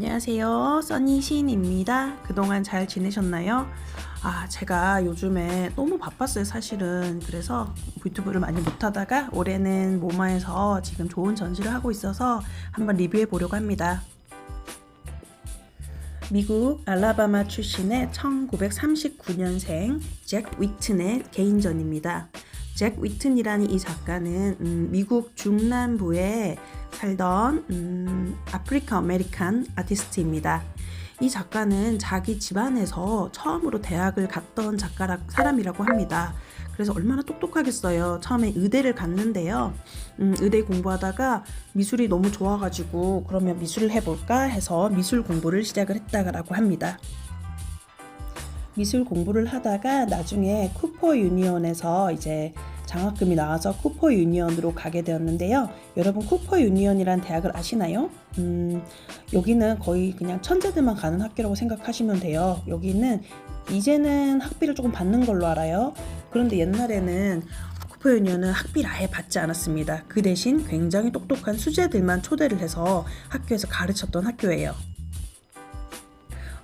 안녕하세요. 써니 시인입니다. 그동안 잘 지내셨나요? 제가 요즘에 너무 바빴어요, 사실은. 그래서 유튜브를 많이 못하다가 올해는 모마에서 지금 좋은 전시를 하고 있어서 한번 리뷰해 보려고 합니다. 미국 알라바마 출신의 1939년생 잭 위튼의 개인전입니다. 잭 위튼이라는 이 작가는 미국 중남부에 살던 아프리카 아메리칸 아티스트입니다. 이 작가는 자기 집안에서 처음으로 대학을 갔던 사람이라고 합니다. 그래서 얼마나 똑똑하겠어요. 처음에 의대를 갔는데요. 의대 공부하다가 미술이 너무 좋아가지고 그러면 미술을 해볼까 해서 미술 공부를 시작을 했다고 합니다. 미술 공부를 하다가 나중에 쿠퍼 유니온에서 이제 장학금이 나와서 쿠퍼 유니온으로 가게 되었는데요. 여러분 쿠퍼 유니온이란 대학을 아시나요? 여기는 거의 그냥 천재들만 가는 학교라고 생각하시면 돼요. 여기는 이제는 학비를 조금 받는 걸로 알아요. 그런데 옛날에는 쿠퍼 유니온은 학비를 아예 받지 않았습니다. 그 대신 굉장히 똑똑한 수재들만 초대를 해서 학교에서 가르쳤던 학교예요.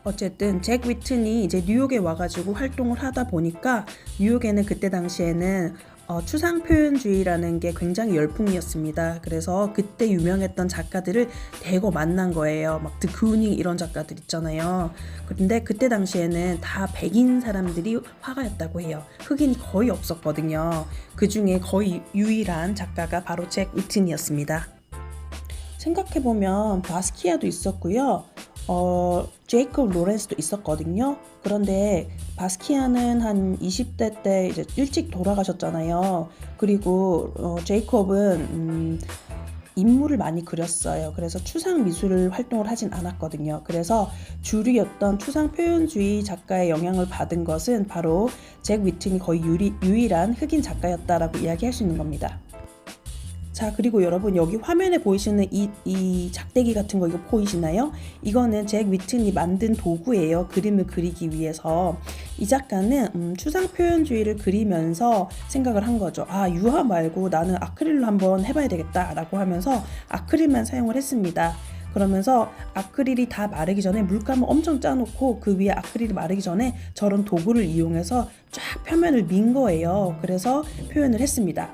어쨌든 잭 위튼이 이제 뉴욕에 와가지고 활동을 하다 보니까 뉴욕에는 그때 당시에는 추상 표현주의라는 게 굉장히 열풍이었습니다. 그래서 그때 유명했던 작가들을 대거 만난 거예요. 막 드쿠닝 이런 작가들 있잖아요. 그런데 그때 당시에는 다 백인 사람들이 화가였다고 해요. 흑인이 거의 없었거든요. 그 중에 거의 유일한 작가가 바로 잭 위튼이었습니다. 생각해보면 바스키아도 있었고요. 제이콥 로렌스도 있었거든요. 그런데 바스키아는 한 20대 때 이제 일찍 돌아가셨잖아요. 그리고 제이콥은 인물을 많이 그렸어요. 그래서 추상 미술을 활동을 하진 않았거든요. 그래서 주류였던 추상 표현주의 작가의 영향을 받은 것은 바로 잭 위튼이 거의 유일한 흑인 작가였다라고 이야기할 수 있는 겁니다. 자, 그리고 여러분 여기 화면에 보이시는 이 작대기 같은 거 이거 보이시나요? 이거는 잭 위튼이 만든 도구예요. 그림을 그리기 위해서. 이 작가는 추상 표현주의를 그리면서 생각을 한 거죠. 유화 말고 나는 아크릴로 한번 해봐야 되겠다 라고 하면서 아크릴만 사용을 했습니다. 그러면서 아크릴이 다 마르기 전에 물감을 엄청 짜놓고 그 위에 아크릴이 마르기 전에 저런 도구를 이용해서 쫙 표면을 민 거예요. 그래서 표현을 했습니다.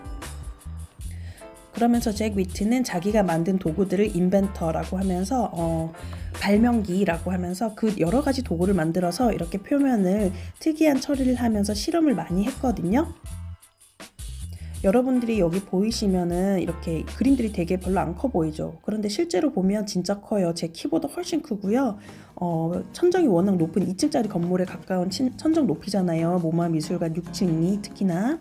그러면서 잭 위튼은 자기가 만든 도구들을 인벤터라고 하면서 발명기라고 하면서 그 여러 가지 도구를 만들어서 이렇게 표면을 특이한 처리를 하면서 실험을 많이 했거든요. 여러분들이 여기 보이시면은 이렇게 그림들이 되게 별로 안 커 보이죠. 그런데 실제로 보면 진짜 커요. 제 키보다 훨씬 크고요. 천정이 워낙 높은 2층짜리 건물에 가까운 천정 높이잖아요. 모마 미술관 6층이 특히나.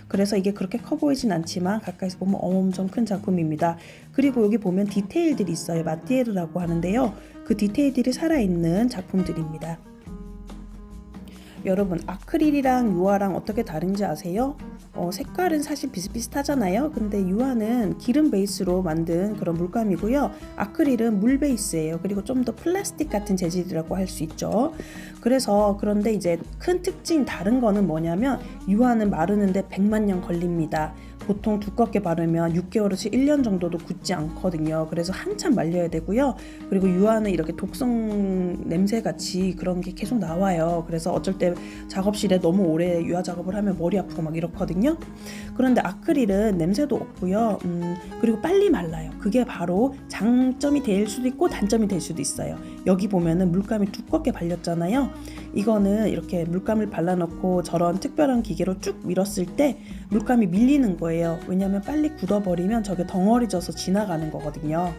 그래서 이게 그렇게 커 보이진 않지만 가까이서 보면 엄청 큰 작품입니다. 그리고 여기 보면 디테일들이 있어요. 마티에르라고 하는데요. 그 디테일들이 살아있는 작품들입니다. 여러분 아크릴이랑 유화랑 어떻게 다른지 아세요? 색깔은 사실 비슷비슷하잖아요. 근데 유화는 기름 베이스로 만든 그런 물감이고요. 아크릴은 물 베이스예요. 그리고 좀 더 플라스틱 같은 재질이라고 할 수 있죠. 그런데 이제 큰 특징 다른 거는 뭐냐면 유화는 마르는데 100만 년 걸립니다. 보통 두껍게 바르면 6개월에서 1년 정도도 굳지 않거든요. 그래서 한참 말려야 되고요. 그리고 유화는 이렇게 독성 냄새 같이 그런 게 계속 나와요. 그래서 어쩔 때 작업실에 너무 오래 유화 작업을 하면 머리 아프고 막 이렇거든요. 그런데 아크릴은 냄새도 없고요. 그리고 빨리 말라요. 그게 바로 장점이 될 수도 있고 단점이 될 수도 있어요. 여기 보면은 물감이 두껍게 발렸잖아요. 이거는 이렇게 물감을 발라놓고 저런 특별한 기계로 쭉 밀었을 때 물감이 밀리는 거예요. 왜냐하면 빨리 굳어버리면 저게 덩어리져서 지나가는 거거든요.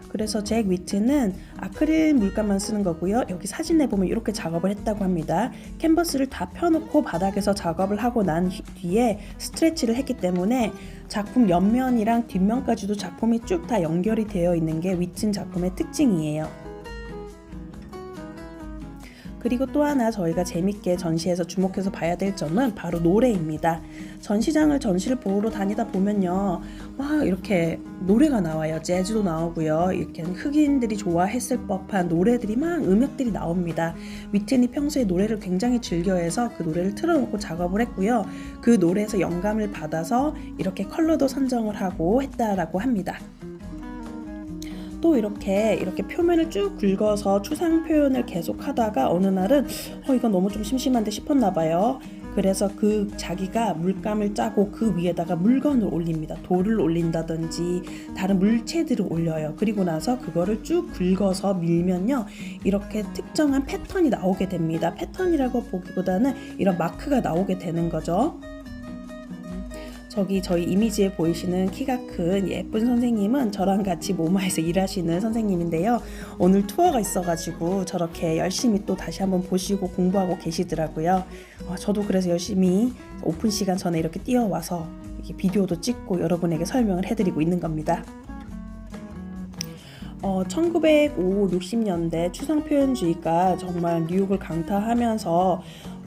그래서 잭 위튼은 아크릴 물감만 쓰는 거고요. 여기 사진에 보면 이렇게 작업을 했다고 합니다. 캔버스를 다 펴놓고 바닥에서 작업을 하고 난 뒤에 스트레치를 했기 때문에 작품 옆면이랑 뒷면까지도 작품이 쭉 다 연결이 되어 있는 게 위튼 작품의 특징이에요. 그리고 또 하나 저희가 재밌게 전시에서 주목해서 봐야 될 점은 바로 노래입니다. 전시를 보러 다니다 보면요. 이렇게 노래가 나와요. 재즈도 나오고요. 이렇게 흑인들이 좋아했을 법한 노래들이 음악들이 나옵니다. 위튼이 평소에 노래를 굉장히 즐겨해서 그 노래를 틀어놓고 작업을 했고요. 그 노래에서 영감을 받아서 이렇게 컬러도 선정을 하고 했다라고 합니다. 또 이렇게 표면을 쭉 긁어서 추상 표현을 계속 하다가 어느 날은 이건 너무 좀 심심한데 싶었나 봐요. 그래서 그 자기가 물감을 짜고 그 위에다가 물건을 올립니다. 돌을 올린다든지 다른 물체들을 올려요. 그리고 나서 그거를 쭉 긁어서 밀면요, 이렇게 특정한 패턴이 나오게 됩니다. 패턴이라고 보기보다는 이런 마크가 나오게 되는 거죠. 저기 저희 이미지에 보이시는 키가 큰 예쁜 선생님은 저랑 같이 모마에서 일하시는 선생님인데요. 오늘 투어가 있어가지고 저렇게 열심히 또 다시 한번 보시고 공부하고 계시더라고요. 저도 그래서 열심히 오픈 시간 전에 이렇게 뛰어와서 이렇게 비디오도 찍고 여러분에게 설명을 해드리고 있는 겁니다. 1950, 60년대 추상표현주의가 정말 뉴욕을 강타하면서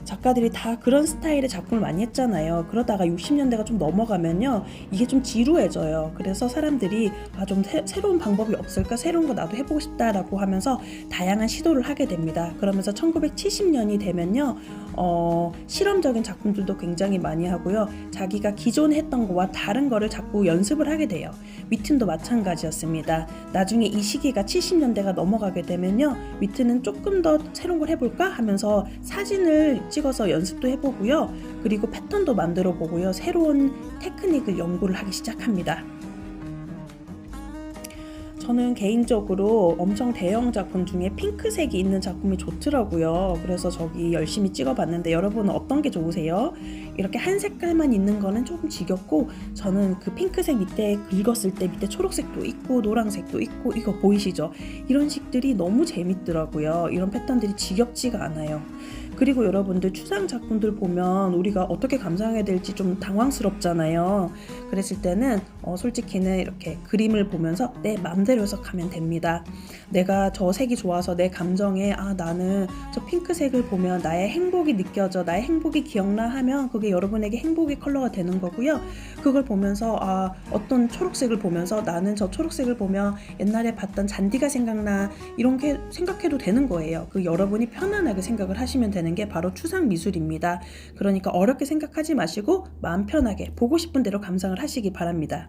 작가들이 다 그런 스타일의 작품을 많이 했잖아요. 그러다가 60년대가 좀 넘어가면요, 이게 좀 지루해져요. 그래서 사람들이 좀 새로운 방법이 없을까? 새로운 거 나도 해보고 싶다라고 하면서 다양한 시도를 하게 됩니다. 그러면서 1970년이 되면요, 실험적인 작품들도 굉장히 많이 하고요. 자기가 기존에 했던 거와 다른 거를 자꾸 연습을 하게 돼요. 위튼도 마찬가지였습니다. 나중에 이 시기가 70년대가 넘어가게 되면요, 위튼은 조금 더 새로운 걸 해볼까 하면서 사진을 찍어서 연습도 해보고요. 그리고 패턴도 만들어 보고요. 새로운 테크닉을 연구를 하기 시작합니다. 저는 개인적으로 엄청 대형 작품 중에 핑크색이 있는 작품이 좋더라고요. 그래서 저기 열심히 찍어봤는데 여러분은 어떤 게 좋으세요? 이렇게 한 색깔만 있는 거는 조금 지겹고, 저는 그 핑크색 밑에 긁었을 때 밑에 초록색도 있고 노란색도 있고, 이거 보이시죠? 이런 식들이 너무 재밌더라고요. 이런 패턴들이 지겹지가 않아요. 그리고 여러분들 추상 작품들 보면 우리가 어떻게 감상해야 될지 좀 당황스럽잖아요. 그랬을 때는 솔직히는 이렇게 그림을 보면서 내 맘대로 해석하면 됩니다. 내가 저 색이 좋아서 내 감정에 나는 저 핑크색을 보면 나의 행복이 느껴져, 나의 행복이 기억나 하면 그게 여러분에게 행복의 컬러가 되는 거고요. 그걸 보면서 어떤 초록색을 보면서 나는 저 초록색을 보면 옛날에 봤던 잔디가 생각나, 이런 게 생각해도 되는 거예요. 그 여러분이 편안하게 생각을 하시면 되는 게 바로 추상 미술입니다. 그러니까 어렵게 생각하지 마시고 마음 편하게 보고 싶은 대로 감상을 하시기 바랍니다.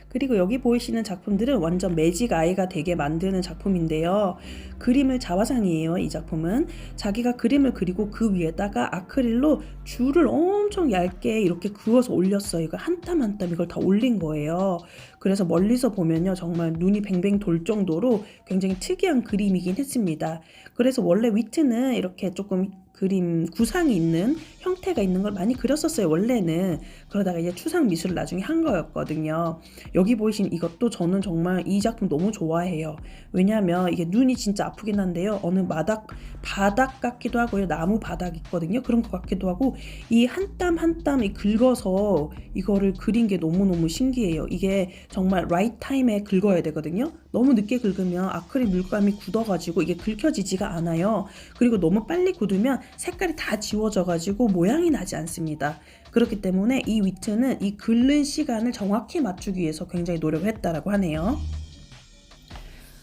그리고 여기 보이시는 작품들은 완전 매직 아이가 되게 만드는 작품인데요. 그림을 자화상이에요. 이 작품은 자기가 그림을 그리고 그 위에다가 아크릴로 줄을 엄청 얇게 이렇게 그어서 올렸어요. 이거 한 땀 한 땀 이걸 다 올린 거예요. 그래서 멀리서 보면요, 정말 눈이 뱅뱅 돌 정도로 굉장히 특이한 그림이긴 했습니다. 그래서 원래 위트는 이렇게 조금 그림 구상이 있는 형태가 있는 걸 많이 그렸었어요, 원래는. 그러다가 이제 추상 미술을 나중에 한 거였거든요. 여기 보이신 이것도 저는 정말 이 작품 너무 좋아해요. 왜냐하면 이게 눈이 진짜 아프긴 한데요, 어느 바닥 같기도 하고요, 나무 바닥 있거든요, 그런 것 같기도 하고, 이 한 땀 한 땀이 긁어서 이거를 그린 게 너무너무 신기해요. 이게 정말 라이트 타임에 긁어야 되거든요. 너무 늦게 긁으면 아크릴 물감이 굳어가지고 이게 긁혀지지가 않아요. 그리고 너무 빨리 굳으면 색깔이 다 지워져가지고 모양이 나지 않습니다. 그렇기 때문에 이 위트는 이 긁는 시간을 정확히 맞추기 위해서 굉장히 노력을 했다라고 하네요.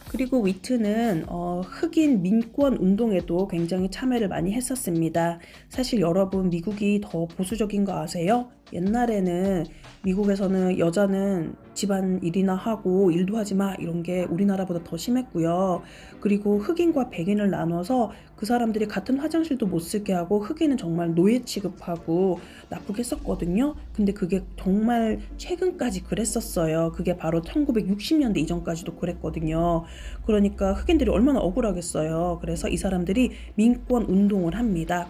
그리고 위트는 흑인 민권 운동에도 굉장히 참여를 많이 했었습니다. 사실 여러분, 미국이 더 보수적인 거 아세요? 옛날에는 미국에서는 여자는 집안 일이나 하고 일도 하지 마, 이런 게 우리나라보다 더 심했고요. 그리고 흑인과 백인을 나눠서 그 사람들이 같은 화장실도 못 쓰게 하고, 흑인은 정말 노예 취급하고 나쁘게 했었거든요. 근데 그게 정말 최근까지 그랬었어요. 그게 바로 1960년대 이전까지도 그랬거든요. 그러니까 흑인들이 얼마나 억울하겠어요. 그래서 이 사람들이 민권 운동을 합니다.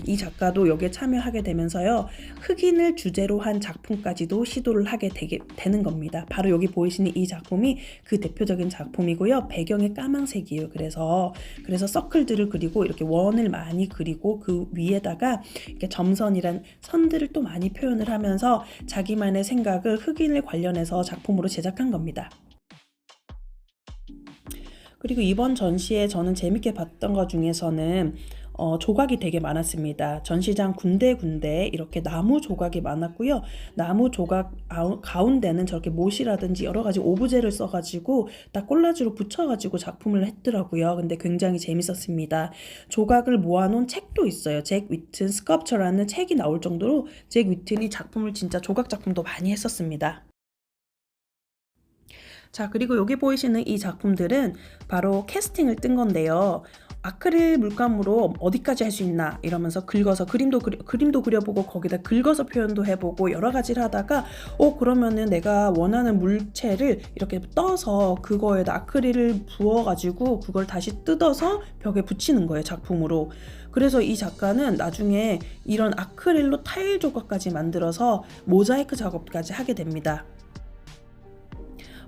이 작가도 여기에 참여하게 되면서요, 흑인을 주제로 한 작품까지도 시도를 하게 되는 겁니다. 바로 여기 보이시는 이 작품이 그 대표적인 작품이고요. 배경이 까만색이에요. 그래서 서클들을 그리고 이렇게 원을 많이 그리고 그 위에다가 이렇게 점선이란 선들을 또 많이 표현을 하면서 자기만의 생각을 흑인을 관련해서 작품으로 제작한 겁니다. 그리고 이번 전시에 저는 재밌게 봤던 것 중에서는 조각이 되게 많았습니다. 전시장 군데군데 이렇게 나무 조각이 많았고요. 나무 조각 가운데는 저렇게 못이라든지 여러 가지 오브제를 써가지고 딱 콜라주로 붙여가지고 작품을 했더라고요. 근데 굉장히 재밌었습니다. 조각을 모아놓은 책도 있어요. 잭 위튼 스컬프처라는 책이 나올 정도로 잭 위튼이 작품을 진짜 조각 작품도 많이 했었습니다. 자, 그리고 여기 보이시는 이 작품들은 바로 캐스팅을 뜬 건데요. 아크릴 물감으로 어디까지 할 수 있나 이러면서 긁어서 그림도 그려보고 거기다 긁어서 표현도 해보고 여러 가지를 하다가 그러면은 내가 원하는 물체를 이렇게 떠서 그거에다 아크릴을 부어가지고 그걸 다시 뜯어서 벽에 붙이는 거예요, 작품으로. 그래서 이 작가는 나중에 이런 아크릴로 타일 조각까지 만들어서 모자이크 작업까지 하게 됩니다.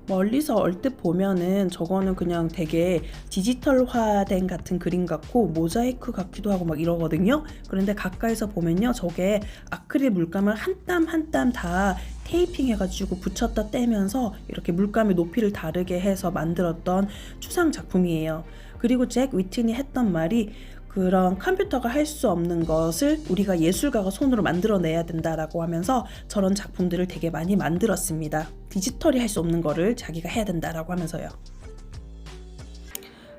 멀리서 얼뜻 보면은 저거는 그냥 되게 디지털화된 같은 그림 같고 모자이크 같기도 하고 막 이러거든요. 그런데 가까이서 보면요, 저게 아크릴 물감을 한 땀 한 땀 다 테이핑 해가지고 붙였다 떼면서 이렇게 물감의 높이를 다르게 해서 만들었던 추상 작품이에요. 그리고 잭 위튼이 했던 말이, 그런 컴퓨터가 할 수 없는 것을 우리가 예술가가 손으로 만들어내야 된다라고 하면서 저런 작품들을 되게 많이 만들었습니다. 디지털이 할 수 없는 거를 자기가 해야 된다라고 하면서요.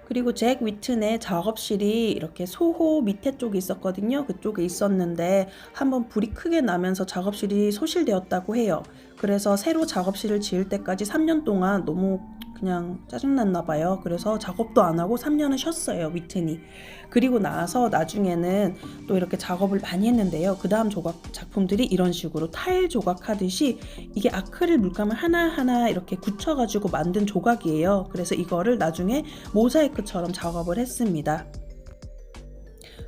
그리고 잭 위튼의 작업실이 이렇게 소호 밑에 쪽에 있었거든요. 그쪽에 있었는데 한번 불이 크게 나면서 작업실이 소실되었다고 해요. 그래서 새로 작업실을 지을 때까지 3년 동안 너무 그냥 짜증났나 봐요. 그래서 작업도 안 하고 3년은 쉬었어요, 위튼이. 그리고 나서 나중에는 또 이렇게 작업을 많이 했는데요. 그 다음 작품들이 이런 식으로 타일 조각하듯이 이게 아크릴 물감을 하나하나 이렇게 굳혀가지고 만든 조각이에요. 그래서 이거를 나중에 모자이크처럼 작업을 했습니다.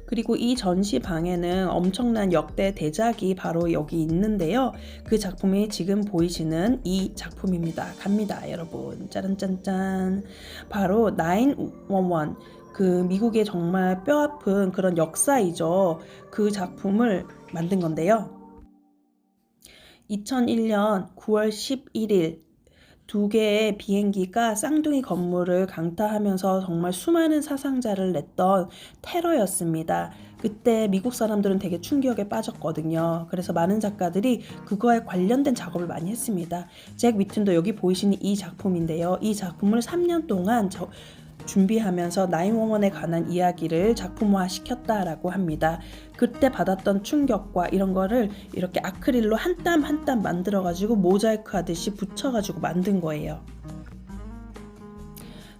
그리고 이 전시방에는 엄청난 역대 대작이 바로 여기 있는데요. 그 작품이 지금 보이시는 이 작품입니다. 갑니다, 여러분. 짜란짠짠. 바로 911. 그 미국의 정말 뼈아픈 그런 역사이죠. 그 작품을 만든 건데요. 2001년 9월 11일 두 개의 비행기가 쌍둥이 건물을 강타하면서 정말 수많은 사상자를 냈던 테러였습니다. 그때 미국 사람들은 되게 충격에 빠졌거든요. 그래서 많은 작가들이 그거에 관련된 작업을 많이 했습니다. 잭 위튼도 여기 보이시는 이 작품인데요. 이 작품을 3년 동안 준비하면서 911에 관한 이야기를 작품화 시켰다라고 합니다. 그때 받았던 충격과 이런 거를 이렇게 아크릴로 한 땀 한 땀 만들어가지고 모자이크 하듯이 붙여가지고 만든 거예요.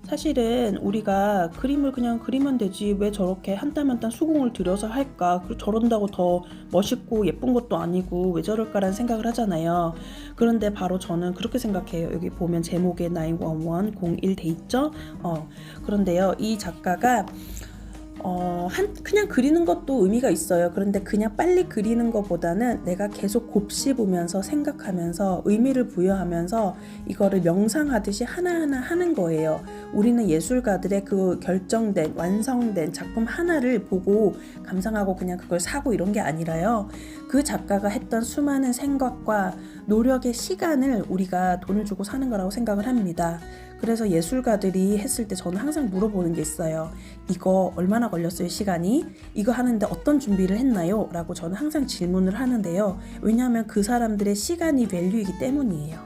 사실은 우리가 그림을 그냥 그리면 되지 왜 저렇게 한 땀 한 땀 수공을 들여서 할까? 그리고 저런다고 더 멋있고 예쁜 것도 아니고 왜 저럴까라는 생각을 하잖아요. 그런데 바로 저는 그렇게 생각해요. 여기 보면 제목에 911 01 돼 있죠? 그런데요, 이 작가가 그냥 그리는 것도 의미가 있어요. 그런데 그냥 빨리 그리는 것보다는 내가 계속 곱씹으면서 생각하면서 의미를 부여하면서 이거를 명상하듯이 하나하나 하는 거예요. 우리는 예술가들의 그 결정된 완성된 작품 하나를 보고 감상하고 그냥 그걸 사고 이런 게 아니라요. 그 작가가 했던 수많은 생각과 노력의 시간을 우리가 돈을 주고 사는 거라고 생각을 합니다. 그래서 예술가들이 했을 때 저는 항상 물어보는 게 있어요. 이거 얼마나 걸렸어요, 시간이? 이거 하는데 어떤 준비를 했나요? 라고 저는 항상 질문을 하는데요. 왜냐하면 그 사람들의 시간이 밸류이기 때문이에요.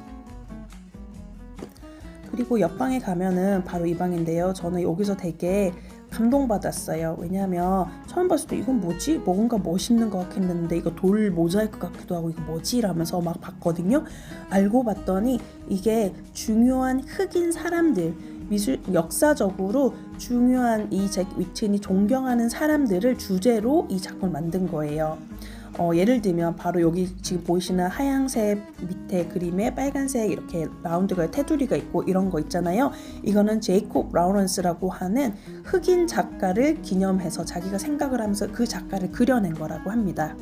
그리고 옆방에 가면은 바로 이 방인데요. 저는 여기서 되게 감동받았어요. 왜냐하면 처음 봤을 때 이건 뭐지? 뭔가 멋있는 것 같긴 했는데 이거 돌 모자이크 같기도 하고 이거 뭐지? 라면서 막 봤거든요. 알고 봤더니 이게 중요한 흑인 사람들, 역사적으로 중요한 이 잭 위튼이 존경하는 사람들을 주제로 이 작품을 만든 거예요. 예를 들면 바로 여기 지금 보이시는 하얀색 밑에 그림에 빨간색 이렇게 라운드가 테두리가 있고 이런 거 있잖아요. 이거는 제이콥 라우런스라고 하는 흑인 작가를 기념해서 자기가 생각을 하면서 그 작가를 그려낸 거라고 합니다.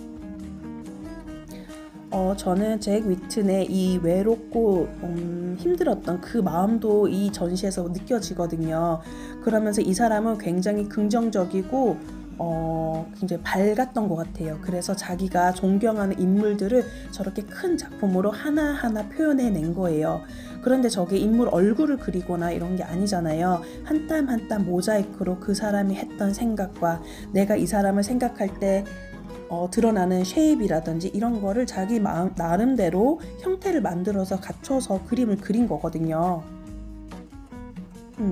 저는 잭 위튼의 이 외롭고 힘들었던 그 마음도 이 전시에서 느껴지거든요. 그러면서 이 사람은 굉장히 긍정적이고 굉장히 밝았던 것 같아요. 그래서 자기가 존경하는 인물들을 저렇게 큰 작품으로 하나하나 표현해낸 거예요. 그런데 저게 인물 얼굴을 그리거나 이런 게 아니잖아요. 한 땀 한 땀 모자이크로 그 사람이 했던 생각과 내가 이 사람을 생각할 때 드러나는 쉐입이라든지 이런 거를 자기 마음 나름대로 형태를 만들어서 갖춰서 그림을 그린 거거든요.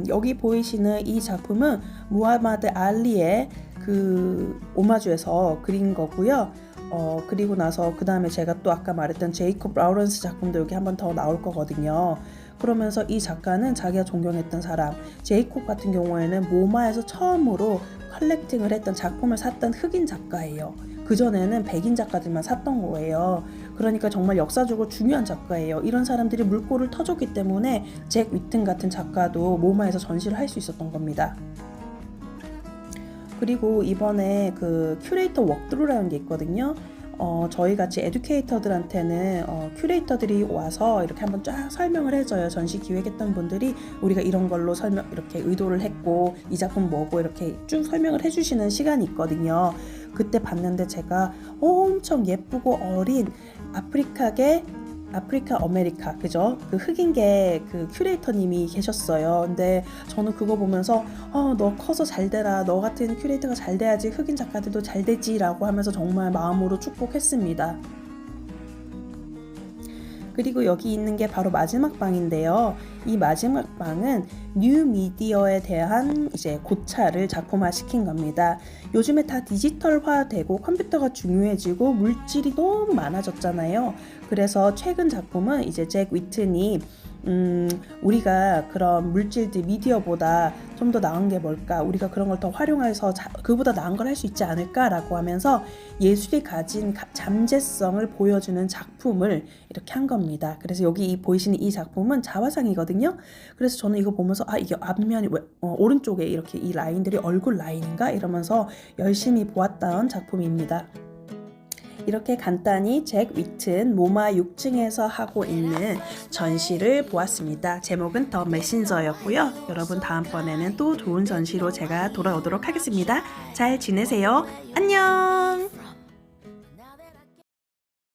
여기 보이시는 이 작품은 무하마드 알리의 그 오마주에서 그린 거고요. 그리고 나서 그 다음에 제가 또 아까 말했던 제이콥 라우런스 작품도 여기 한번 더 나올 거거든요. 그러면서 이 작가는 자기가 존경했던 사람, 제이콥 같은 경우에는 모마에서 처음으로 컬렉팅을 했던 작품을 샀던 흑인 작가예요. 그전에는 백인 작가들만 샀던 거예요. 그러니까 정말 역사적으로 중요한 작가예요. 이런 사람들이 물꼬를 터줬기 때문에 잭 위튼 같은 작가도 모마에서 전시를 할 수 있었던 겁니다. 그리고 이번에 그 큐레이터 워크드루라는 게 있거든요. 저희 같이 에듀케이터들한테는 큐레이터들이 와서 이렇게 한번 쫙 설명을 해줘요. 전시 기획했던 분들이 우리가 이런 걸로 이렇게 의도를 했고 이 작품 뭐고 이렇게 쭉 설명을 해주시는 시간이 있거든요. 그때 봤는데 제가 엄청 예쁘고 어린 아프리카 아메리카 그죠? 그 흑인계 그 큐레이터님이 계셨어요. 근데 저는 그거 보면서 너 커서 잘 되라. 너 같은 큐레이터가 잘 돼야지 흑인 작가들도 잘 되지라고 하면서 정말 마음으로 축복했습니다. 그리고 여기 있는 게 바로 마지막 방인데요. 이 마지막 방은 뉴 미디어에 대한 이제 고찰을 작품화 시킨 겁니다. 요즘에 다 디지털화되고 컴퓨터가 중요해지고 물질이 너무 많아졌잖아요. 그래서 최근 작품은 이제 잭 위튼이 우리가 그런 물질들 미디어보다 좀 더 나은 게 뭘까? 우리가 그런 걸 더 활용해서 그보다 나은 걸 할 수 있지 않을까라고 하면서 예술이 가진 잠재성을 보여주는 작품을 이렇게 한 겁니다. 그래서 여기 보이시는 이 작품은 자화상이거든요. 그래서 저는 이거 보면서 이게 앞면이 오른쪽에 이렇게 이 라인들이 얼굴 라인인가? 이러면서 열심히 보았던 작품입니다. 이렇게 간단히 잭 위튼 모마 6층에서 하고 있는 전시를 보았습니다. 제목은 더 메신저였고요. 여러분 다음번에는 또 좋은 전시로 제가 돌아오도록 하겠습니다. 잘 지내세요. 안녕.